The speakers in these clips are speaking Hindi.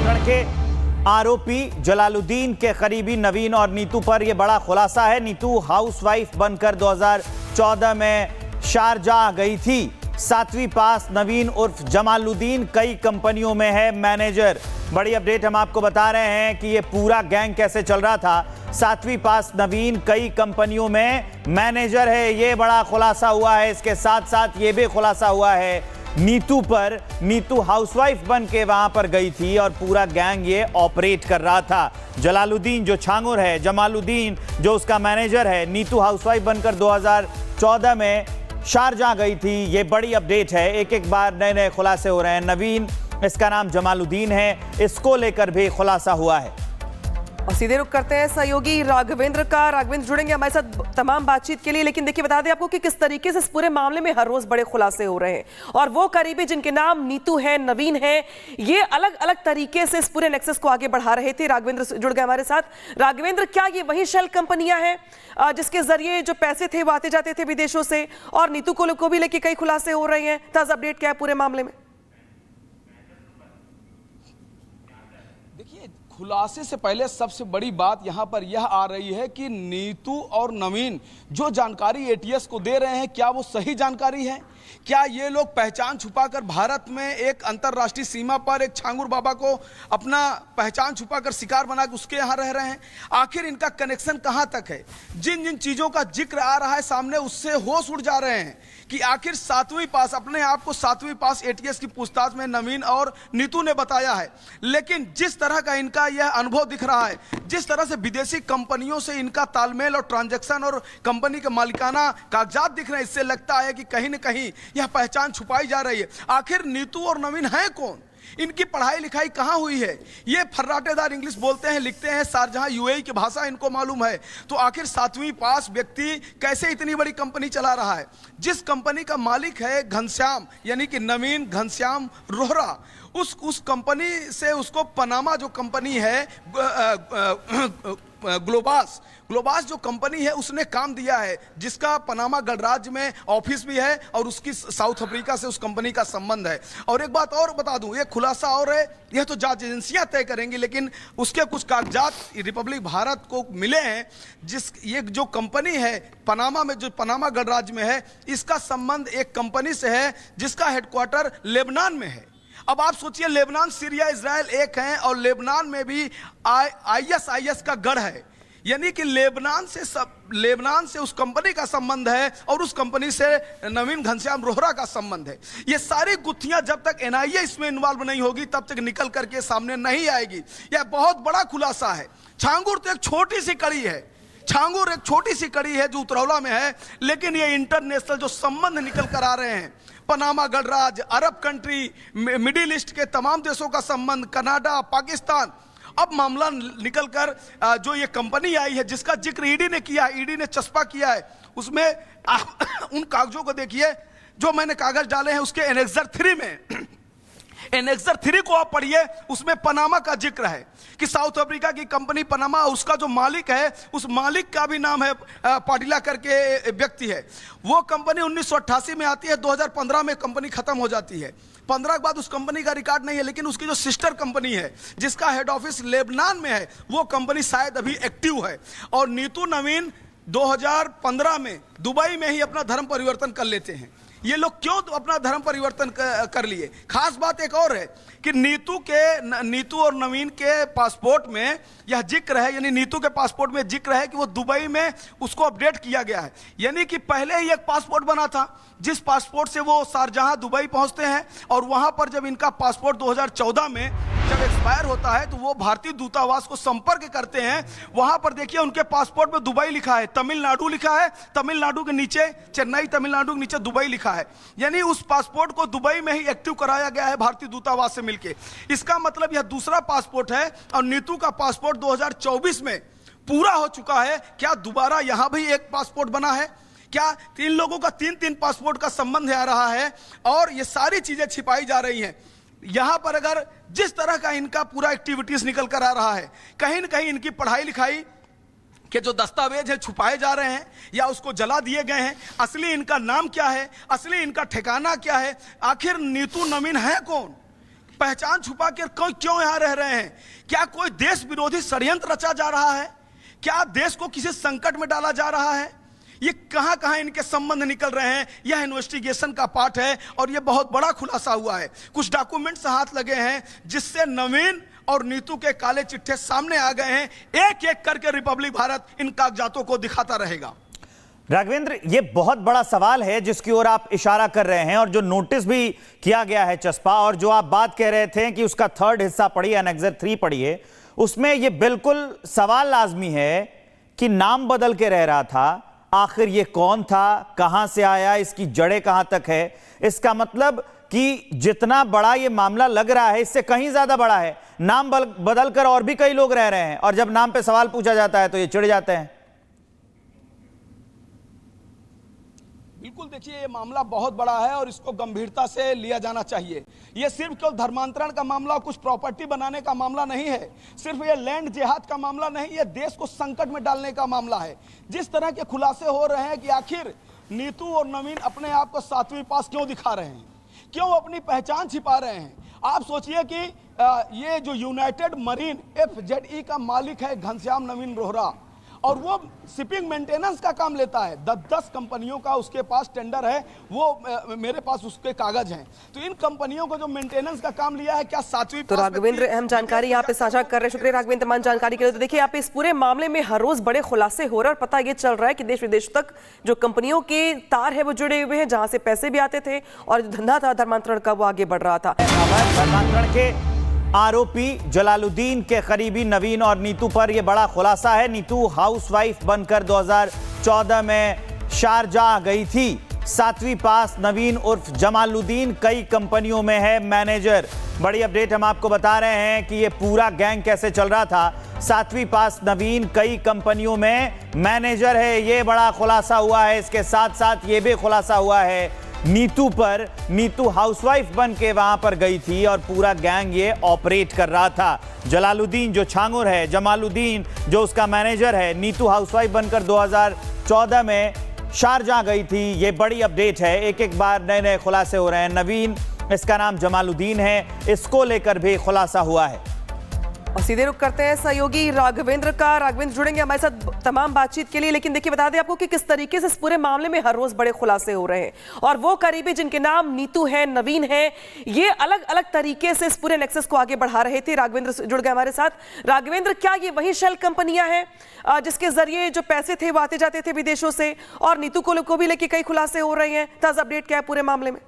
अपहरण के आरोपी जलालुद्दीन के करीबी नवीन और नीतू पर यह बड़ा खुलासा है। नीतू हाउसवाइफ बनकर 2014 में शारजाह गई थी। 7वीं पास नवीन उर्फ जमालुद्दीन कई कंपनियों में है मैनेजर। बड़ी अपडेट हम आपको बता रहे हैं कि यह पूरा गैंग कैसे चल रहा था। 7वीं पास नवीन कई कंपनियों में मैनेजर है, यह बड़ा खुलासा हुआ है। इसके साथ साथ यह भी खुलासा हुआ है नीतू पर। नीतू हाउसवाइफ बन के वहां पर गई थी और पूरा गैंग ये ऑपरेट कर रहा था। जलालुद्दीन जो छांगुर है, जमालुद्दीन जो उसका मैनेजर है। नीतू हाउसवाइफ बनकर 2014 में शारजाह गई थी। ये बड़ी अपडेट है। एक एक बार नए नए खुलासे हो रहे हैं। नवीन, इसका नाम जमालुद्दीन है, इसको लेकर भी खुलासा हुआ है। और सीधे रुख करते हैं सहयोगी राघवेंद्र का। राघवेंद्र जुड़ेंगे हमारे साथ तमाम बातचीत के लिए, लेकिन देखिए बता दें आपको कि किस तरीके से इस पूरे मामले में हर रोज बड़े खुलासे हो रहे हैं। और वो करीबी जिनके नाम नीतू है, नवीन है, ये अलग अलग तरीके से इस पूरे नेक्सस को आगे बढ़ा रहे थे। राघवेंद्र जुड़ गए हमारे साथ। राघवेंद्र, क्या ये वही शेल कंपनियां हैं जिसके जरिए जो पैसे थे वो आते जाते थे विदेशों से, और नीतू को भी लेके कई खुलासे हो रहे हैं? ताजा अपडेट क्या है पूरे मामले में? खुलासे से पहले सबसे बड़ी बात यहां पर यह आ रही है कि नीतू और नवीन जो जानकारी एटीएस को दे रहे हैं, क्या वो सही जानकारी है? क्या ये लोग पहचान छुपाकर भारत में एक अंतर्राष्ट्रीय सीमा पर एक छांगुर बाबा को अपना पहचान छुपाकर शिकार बनाकर उसके यहाँ रह रहे हैं? आखिर इनका कनेक्शन कहां तक है? जिन जिन चीजों का जिक्र आ रहा है सामने, उससे होश उड़ जा रहे हैं कि आखिर 7वीं पास, अपने आप को 7वीं पास एटीएस की पूछताछ में नवीन और नीतू ने बताया है। लेकिन जिस तरह का इनका यह अनुभव दिख रहा है, जिस तरह से विदेशी कंपनियों से इनका तालमेल और ट्रांजैक्शन और कंपनी के मालिकाना कागजात दिख रहे हैं, इससे लगता है कि कहीं न कहीं यह पहचान छुपाई जा रही है। आखिर नीतू और नवीन हैं कौन? इनकी पढ़ाई लिखाई कहां हुई है? ये फर्राटेदार इंग्लिश बोलते हैं, लिखते हैं, शारजाह यूएई की भाषा इनको मालूम है। तो आखिर 7वीं पास व्यक्ति कैसे इतनी बड़ी कंपनी चला रहा है? जिस कंपनी का मालिक है घनश्याम, यानी कि नवीन घनश्याम रोहरा, उस कंपनी से उसको पनामा जो कंपनी है ग्लोबास जो कंपनी है उसने काम दिया है, जिसका पनामा गणराज्य में ऑफिस भी है और उसकी साउथ अफ्रीका से उस कंपनी का संबंध है। और एक बात और बता दूं, ये खुलासा और है, यह तो जांच एजेंसियां तय करेंगी, लेकिन उसके कुछ कागजात रिपब्लिक भारत को मिले हैं। ये जो कंपनी है पनामा में, जो पनामा गणराज्य में है, इसका संबंध एक कंपनी से है जिसका हेडक्वार्टर लेबनान में है। अब आप सोचिए, लेबनान, सीरिया, इजराइल एक हैं और लेबनान में भी आईएसआईएस का गढ़ है। यानी कि लेबनान से उस कंपनी का संबंध है और उस कंपनी से नवीन घनश्याम रोहरा का संबंध है। ये सारी गुत्थियां जब तक एनआईए इसमें इन्वॉल्व नहीं होगी तब तक निकल करके सामने नहीं आएगी। यह बहुत बड़ा खुलासा है। छांगुर तो एक छोटी सी कड़ी है, छांगुर एक छोटी सी कड़ी है जो उतरौला में है, लेकिन ये इंटरनेशनल जो संबंध निकल कर आ रहे हैं, पनामा गणराज्य, अरब कंट्री, मिडिल ईस्ट के तमाम देशों का संबंध, कनाडा, पाकिस्तान। अब मामला निकलकर जो ये कंपनी आई है जिसका जिक्र ईडी ने किया है, ईडी ने चस्पा किया है, उसमें उन कागजों को देखिए जो मैंने कागज डाले हैं। उसके एनेक्सर 3 में, एनेक्सर 3 को आप पढ़िए, उसमें पनामा का जिक्र है कि साउथ अफ्रीका की कंपनी पनामा, उसका जो मालिक है उस मालिक का भी नाम है पाटिला करके व्यक्ति है। वो कंपनी 1988 में आती है, 2015 में कंपनी खत्म हो जाती है। 15 के बाद उस कंपनी का रिकॉर्ड नहीं है, लेकिन उसकी जो सिस्टर कंपनी है जिसका हेड ऑफिस लेबनान में है, वो कंपनी शायद अभी एक्टिव है। और नीतू नवीन 2015 में दुबई में ही अपना धर्म परिवर्तन कर लेते हैं। ये लोग क्यों अपना धर्म परिवर्तन कर लिए? खास बात एक और है कि नीतू और नवीन के पासपोर्ट में यह जिक्र है, यानी नीतू के पासपोर्ट में जिक्र है कि वो दुबई में उसको अपडेट किया गया है। यानी कि पहले ही एक पासपोर्ट बना था, जिस पासपोर्ट से वो शारजाह दुबई पहुंचते हैं, और वहां पर जब इनका पासपोर्ट 2014 में जब एक्सपायर होता है तो वो भारतीय दूतावास को संपर्क करते हैं। वहां पर देखिए उनके पासपोर्ट में दुबई लिखा है, तमिलनाडु लिखा है, तमिलनाडु के नीचे चेन्नई, तमिलनाडु के नीचे दुबई लिखा है। यानी उस पासपोर्ट को दुबई में ही एक्टिव कराया गया है भारतीय दूतावास से मिलके। इसका मतलब यह दूसरा पासपोर्ट है और नीतू का पासपोर्ट 2024 में पूरा हो चुका है। क्या दोबारा यहां भी एक पासपोर्ट बना है? क्या 3 लोगों का 3-3 पासपोर्ट का संबंध आ रहा है? और ये सारी चीजें छिपाई जा रही हैं। यहां पर अगर जिस तरह का इनका पूरा एक्टिविटीज निकल कर आ रहा है, कहीं ना कहीं इनकी पढ़ाई लिखाई के जो दस्तावेज है छुपाए जा रहे हैं या उसको जला दिए गए हैं। असली इनका नाम क्या है, असली इनका ठिकाना क्या है, आखिर नीतू नवीन है कौन? पहचान छुपा कर क्यों यहां रह रहे हैं? क्या कोई देश विरोधी षड्यंत्र रचा जा रहा है? क्या देश को किसी संकट में डाला जा रहा है? ये कहां कहां इनके संबंध निकल रहे हैं, यह इन्वेस्टिगेशन का पार्ट है और यह बहुत बड़ा खुलासा हुआ है। कुछ डॉक्यूमेंट्स हाथ लगे हैं जिससे नवीन और नीतू के काले चिट्ठे सामने आ गए हैं। एक एक करके रिपब्लिक भारत इन कागजातों को दिखाता रहेगा। राघवेंद्र, ये बहुत बड़ा सवाल है जिसकी ओर आप इशारा कर रहे हैं, और जो नोटिस भी किया गया है चस्पा, और जो आप बात कह रहे थे कि उसका थर्ड हिस्सा पढ़िए, एनेक्सर 3 पढ़िए, उसमें यह बिल्कुल सवाल लाजमी है कि नाम बदल के रह रहा था, आखिर ये कौन था, कहां से आया, इसकी जड़ें कहां तक है। इसका मतलब कि जितना बड़ा ये मामला लग रहा है इससे कहीं ज्यादा बड़ा है। नाम बदल कर और भी कई लोग रह रहे हैं, और जब नाम पे सवाल पूछा जाता है तो ये चिढ़ जाते हैं। बिल्कुल, देखिए ये मामला बहुत बड़ा है और इसको गंभीरता से लिया जाना चाहिए। ये सिर्फ केवल धर्मांतरण का मामला, कुछ प्रॉपर्टी बनाने का मामला नहीं है, सिर्फ ये लैंड जिहाद का मामला नहीं, ये देश को संकट में डालने का मामला है। जिस तरह के खुलासे हो रहे हैं कि आखिर नीतू और नवीन अपने आप को 7वीं पास क्यों दिखा रहे हैं, क्यों अपनी पहचान छिपा रहे हैं। आप सोचिए कि ये जो यूनाइटेड मरीन FZE का मालिक है घनश्याम नवीन रोहरा, और वो शिपिंग मेंटेनेंस का काम लेता है। 10 कंपनियों का उसके पास टेंडर है, वो मेरे पास उसके कागज हैं। तो इन कंपनियों को जो मेंटेनेंस का काम लिया है, क्या 7वीं तो राघवेंद्र, अहम जानकारी यहाँ पे साझा कर रहे हैं। शुक्रिया राघवेंद्र, तमाम जानकारी के लिए। तो देखिए, यहाँ पे इस पूरे मामले में हर रोज बड़े खुलासे हो रहे हैं और पता ये चल रहा है कि देश विदेश तक जो कंपनियों के तार है वो जुड़े हुए हैं, जहां से पैसे भी आते थे और जो धंधा था धर्मांतरण का वो आगे बढ़ रहा था। धर्मांतरण के आरोपी जलालुद्दीन के करीबी नवीन और नीतू पर यह बड़ा खुलासा है। नीतू हाउसवाइफ बनकर 2014 में शारजाह गई थी। 7वीं पास नवीन उर्फ जमालुद्दीन कई कंपनियों में है मैनेजर। बड़ी अपडेट हम आपको बता रहे हैं कि यह पूरा गैंग कैसे चल रहा था। 7वीं पास नवीन कई कंपनियों में मैनेजर है, यह बड़ा खुलासा हुआ है। इसके साथ साथ यह भी खुलासा हुआ है नीतू पर। नीतू हाउसवाइफ बन के वहां पर गई थी और पूरा गैंग ये ऑपरेट कर रहा था। जलालुद्दीन जो छांगुर है, जमालुद्दीन जो उसका मैनेजर है, नीतू हाउसवाइफ बनकर 2014 में शारजाह गई थी। ये बड़ी अपडेट है, एक एक बार नए नए खुलासे हो रहे हैं। नवीन, इसका नाम जमालुद्दीन है, इसको लेकर भी खुलासा हुआ है। और सीधे रुख करते हैं सहयोगी राघवेंद्र का। राघवेंद्र जुड़ेंगे हमारे साथ तमाम बातचीत के लिए, लेकिन देखिए बता दें आपको कि किस तरीके से इस पूरे मामले में हर रोज बड़े खुलासे हो रहे हैं, और वो करीबी जिनके नाम नीतू है, नवीन है, ये अलग अलग तरीके से इस पूरे नेक्सस को आगे बढ़ा रहे थे। राघवेंद्र जुड़ गए हमारे साथ। राघवेंद्र, क्या ये वही शेल कंपनियां हैं जिसके जरिए जो पैसे थे वो आते जाते थे विदेशों से, और नीतू को भी लेके कई खुलासे हो रहे हैं? ताजा अपडेट क्या है पूरे मामले में?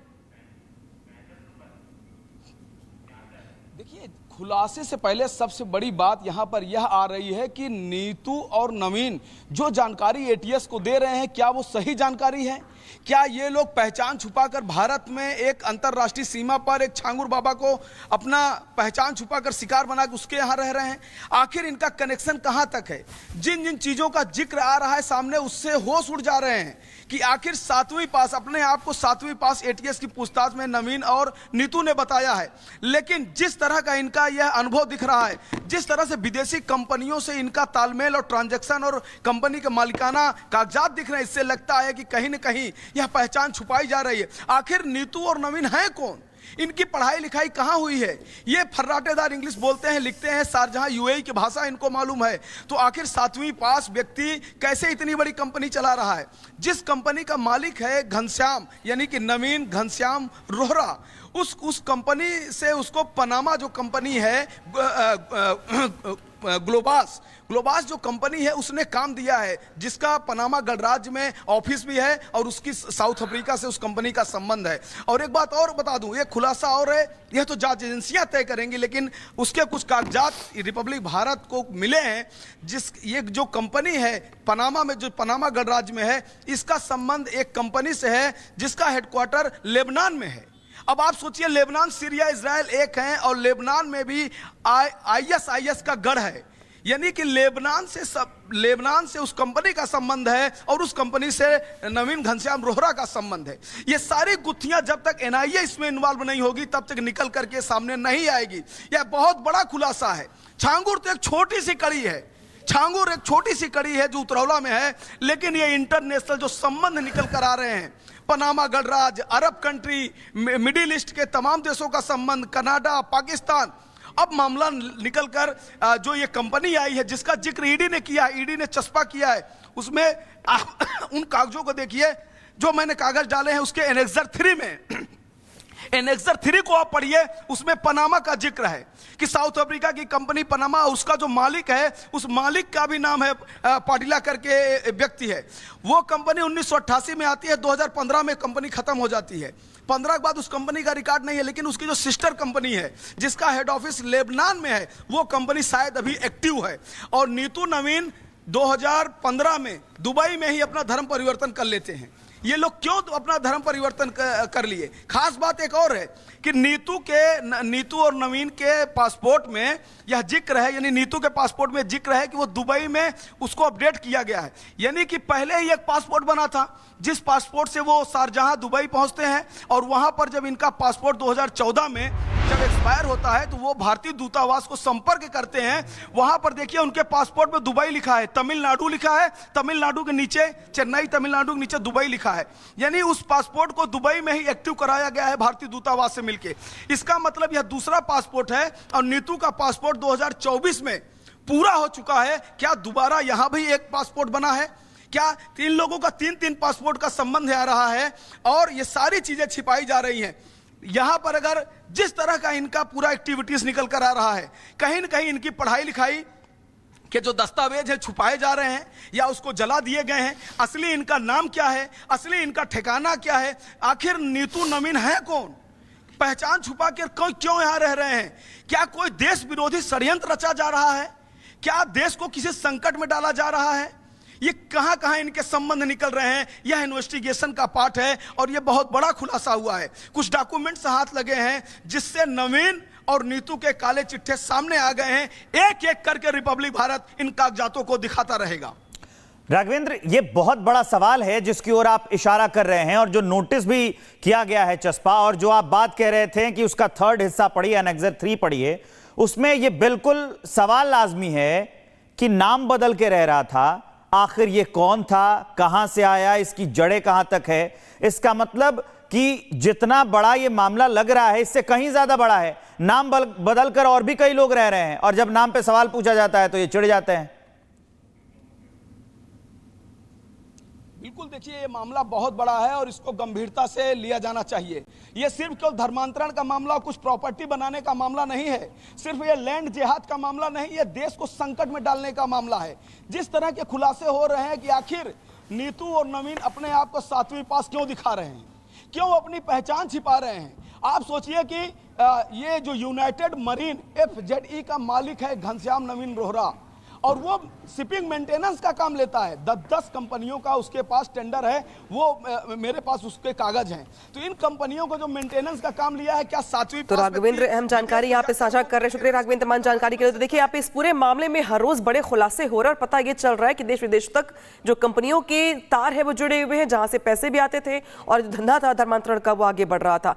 खुलासे से पहले सबसे बड़ी बात यहां पर यह आ रही है कि नीतू और नवीन जो जानकारी ATS को दे रहे हैं, क्या वो सही जानकारी है? क्या ये लोग पहचान छुपाकर भारत में एक अंतरराष्ट्रीय सीमा पर एक छांगुर बाबा को अपना पहचान छुपाकर शिकार बनाकर उसके यहाँ रह रहे हैं? आखिर इनका कनेक्शन कहां तक है? जिन जिन चीजों का जिक्र आ रहा है सामने, उससे होश उड़ जा रहे हैं कि आखिर 7वीं पास, अपने आप को 7वीं पास ATS की पूछताछ में नवीन और नीतू ने बताया है। लेकिन जिस तरह का इनका यह अनुभव दिख रहा है, जिस तरह से विदेशी कंपनियों से इनका तालमेल और ट्रांजैक्शन और कंपनी के मालिकाना कागजात दिख रहे हैं, इससे लगता है कि कहीं न कहीं यह पहचान छुपाई जा रही है। आखिर नीतू और नवीन हैं कौन? इनकी पढ़ाई लिखाई कहां हुई है? ये फर्राटेदार इंग्लिश बोलते हैं, लिखते हैं, शारजाह UAE की भाषा इनको मालूम है। तो आखिर 7वीं पास व्यक्ति कैसे इतनी बड़ी कंपनी चला रहा है? जिस कंपनी का मालिक है घनश्याम, यानी कि नवीन घनश्याम रोहरा, उस कंपनी से उसको पनामा जो कंपनी है ग्लोबास जो कंपनी है उसने काम दिया है, जिसका पनामा गणराज्य में ऑफिस भी है और उसकी साउथ अफ्रीका से उस कंपनी का संबंध है। और एक बात और बता दूं, ये खुलासा और है, यह तो जांच एजेंसियां तय करेंगी, लेकिन उसके कुछ कागजात रिपब्लिक भारत को मिले हैं। ये जो कंपनी है पनामा में, जो पनामा गणराज्य में है, इसका संबंध एक कंपनी से है जिसका हेडक्वार्टर लेबनान में है। अब आप सोचिए, लेबनान, सीरिया, इजराइल एक हैं, और लेबनान में भी ISIS का गढ़ है, यानी कि लेबनान से उस कंपनी का संबंध है और उस कंपनी से नवीन घनश्याम रोहरा का संबंध है। ये सारी गुत्थियां जब तक NIA इसमें इन्वॉल्व नहीं होगी तब तक निकल करके सामने नहीं आएगी। यह बहुत बड़ा खुलासा है। छांगुर तो एक छोटी सी कड़ी है, छांगुर एक छोटी सी कड़ी है जो उतरौला में है, लेकिन ये इंटरनेशनल जो संबंध निकल कर आ रहे हैं, पनामा गणराज्य, अरब कंट्री, मिडिल ईस्ट के तमाम देशों का संबंध, कनाडा, पाकिस्तान, अब मामला निकलकर जो ये कंपनी आई है जिसका जिक्र ईडी ने किया, ईडी ने चस्पा किया है, उसमें उन कागजों को देखिए जो मैंने कागज डाले हैं, उसके एनेक्सर 3 में, एनेक्सर 3 को आप पढ़िए, उसमें पनामा का जिक्र है कि साउथ अफ्रीका की कंपनी पनामा, उसका जो मालिक है उस मालिक का भी नाम है पाटिला करके व्यक्ति है। वो कंपनी 1988 में आती है, 2015 में कंपनी खत्म हो जाती है। 15 के बाद उस कंपनी का रिकॉर्ड नहीं है, लेकिन उसकी जो सिस्टर कंपनी है जिसका हेड ऑफिस लेबनान में है, वो कंपनी शायद अभी एक्टिव है। और नीतू नवीन 2015 में दुबई में ही अपना धर्म परिवर्तन कर लेते हैं। ये लोग क्यों अपना धर्म परिवर्तन कर लिए? खास बात एक और है कि नीतू और नवीन के पासपोर्ट में यह जिक्र है, यानी नीतू के पासपोर्ट में जिक्र है कि वो दुबई में उसको अपडेट किया गया है। यानी कि पहले ही एक पासपोर्ट बना था जिस पासपोर्ट से वो शारजाह दुबई पहुंचते हैं, और वहां पर जब इनका पासपोर्ट 2014 में जब एक्सपायर होता है तो वो भारतीय दूतावास को संपर्क करते हैं। वहां पर देखिए उनके पासपोर्ट में दुबई लिखा है, तमिलनाडु लिखा है, तमिलनाडु के नीचे चेन्नई, तमिलनाडु के नीचे दुबई लिखा है। यानी उस पासपोर्ट को दुबई में ही एक्टिव कराया गया है भारतीय दूतावास से मिलकर। इसका मतलब यह दूसरा पासपोर्ट है, और नीतू का पासपोर्ट 2024 में पूरा हो चुका है। क्या दोबारा यहां भी एक पासपोर्ट बना है? क्या 3 लोगों का 3-3 पासपोर्ट का संबंध आ रहा है? और ये सारी चीजें छिपाई जा रही हैं। यहां पर अगर जिस तरह का इनका पूरा एक्टिविटीज निकल कर आ रहा है, कहीं ना कहीं इनकी पढ़ाई लिखाई के जो दस्तावेज है छुपाए जा रहे हैं या उसको जला दिए गए हैं। असली इनका नाम क्या है, असली इनका ठिकाना क्या है, आखिर नीतू नवीन है कौन, पहचान छुपा कर क्यों यहां रह रहे हैं? क्या कोई देश विरोधी षड्यंत्र रचा जा रहा है? क्या देश को किसी संकट में डाला जा रहा है? ये कहां कहां इनके संबंध निकल रहे हैं, यह इन्वेस्टिगेशन का पार्ट है। और यह बहुत बड़ा खुलासा हुआ है, कुछ डॉक्यूमेंट्स हाथ लगे हैं जिससे नवीन और नीतू के काले चिट्ठे सामने आ गए हैं। एक एक करके रिपब्लिक भारत इन कागजातों को दिखाता रहेगा। राघवेंद्र, ये बहुत बड़ा सवाल है जिसकी ओर आप इशारा कर रहे हैं, और जो नोटिस भी किया गया है चस्पा, और जो आप बात कह रहे थे कि उसका 3rd हिस्सा पढ़िए, एनेक्सर 3 पढ़िए, उसमें यह बिल्कुल सवाल लाजमी है कि नाम बदल के रह रहा था, आखिर ये कौन था, कहां से आया, इसकी जड़ें कहां तक है? इसका मतलब कि जितना बड़ा ये मामला लग रहा है इससे कहीं ज्यादा बड़ा है। नाम बदल कर और भी कई लोग रह रहे हैं, और जब नाम पे सवाल पूछा जाता है तो ये चिढ़ जाते हैं। बिल्कुल, देखिए ये मामला बहुत बड़ा है और इसको गंभीरता से लिया जाना चाहिए। ये सिर्फ केवल धर्मांतरण का मामला, कुछ प्रॉपर्टी बनाने का मामला नहीं है, सिर्फ ये लैंड जिहाद का मामला नहीं, ये देश को संकट में डालने का मामला है। जिस तरह के खुलासे हो रहे हैं कि आखिर नीतू और नवीन अपने आप को 7वीं पास क्यों दिखा रहे हैं, क्यों अपनी पहचान छिपा रहे हैं? आप सोचिए कि ये जो यूनाइटेड मरीन FZE का मालिक है घनश्याम नवीन रोहरा, और वो शिपिंग मेंटेनेंस का काम लेता है। 10 कंपनियों का उसके पास टेंडर है, वो मेरे पास उसके कागज हैं। तो इन कंपनियों को जो मेंटेनेंस का काम लिया है, क्या 7वीं तो राघवेंद्र, अहम जानकारी यहाँ पे साझा कर रहे हैं, शुक्रिया राघवेंद्र तमाम जानकारी के लिए। तो देखिए आप इस पूरे मामले में हर रोज बड़े खुलासे हो रहे हैं, और पता ये चल रहा है कि देश विदेश तक जो कंपनियों के तार है वो जुड़े हुए हैं, जहां से पैसे भी आते थे और जो धंधा था धर्मांतरण का वो आगे बढ़ रहा था।